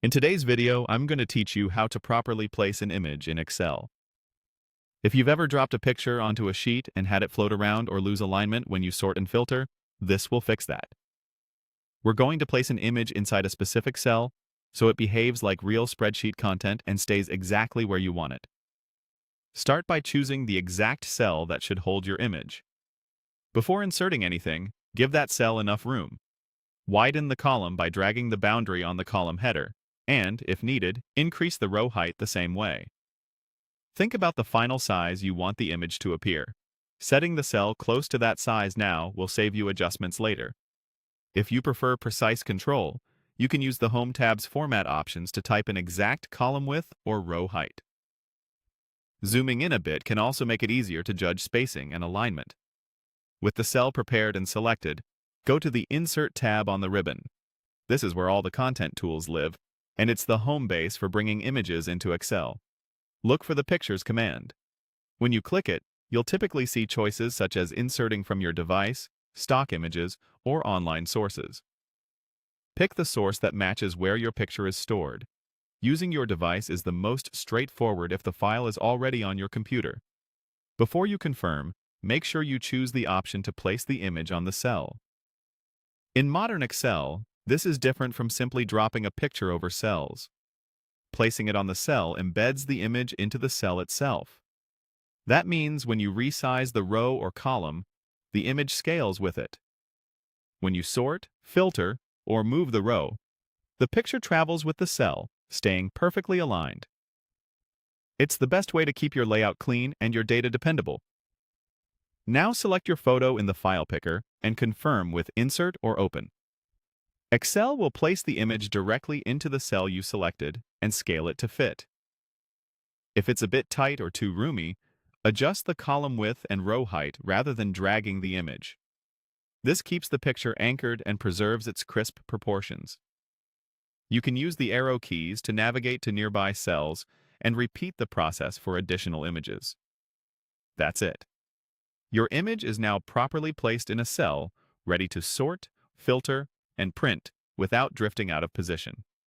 In today's video, I'm going to teach you how to properly place an image in Excel. If you've ever dropped a picture onto a sheet and had it float around or lose alignment when you sort and filter, this will fix that. We're going to place an image inside a specific cell so it behaves like real spreadsheet content and stays exactly where you want it. Start by choosing the exact cell that should hold your image. Before inserting anything, give that cell enough room. Widen the column by dragging the boundary on the column header, and, if needed, increase the row height the same way. Think about the final size you want the image to appear. Setting the cell close to that size now will save you adjustments later. If you prefer precise control, you can use the Home tab's format options to type an exact column width or row height. Zooming in a bit can also make it easier to judge spacing and alignment. With the cell prepared and selected, go to the Insert tab on the ribbon. This is where all the content tools live, and it's the home base for bringing images into Excel. Look for the Pictures command. When you click it, you'll typically see choices such as inserting from your device, stock images, or online sources. Pick the source that matches where your picture is stored. Using your device is the most straightforward if the file is already on your computer. Before you confirm, make sure you choose the option to place the image on the cell. In modern Excel, this is different from simply dropping a picture over cells. Placing it on the cell embeds the image into the cell itself. That means when you resize the row or column, the image scales with it. When you sort, filter, or move the row, the picture travels with the cell, staying perfectly aligned. It's the best way to keep your layout clean and your data dependable. Now select your photo in the file picker and confirm with Insert or Open. Excel will place the image directly into the cell you selected and scale it to fit. If it's a bit tight or too roomy, adjust the column width and row height rather than dragging the image. This keeps the picture anchored and preserves its crisp proportions. You can use the arrow keys to navigate to nearby cells and repeat the process for additional images. That's it. Your image is now properly placed in a cell, ready to sort, filter, and print without drifting out of position.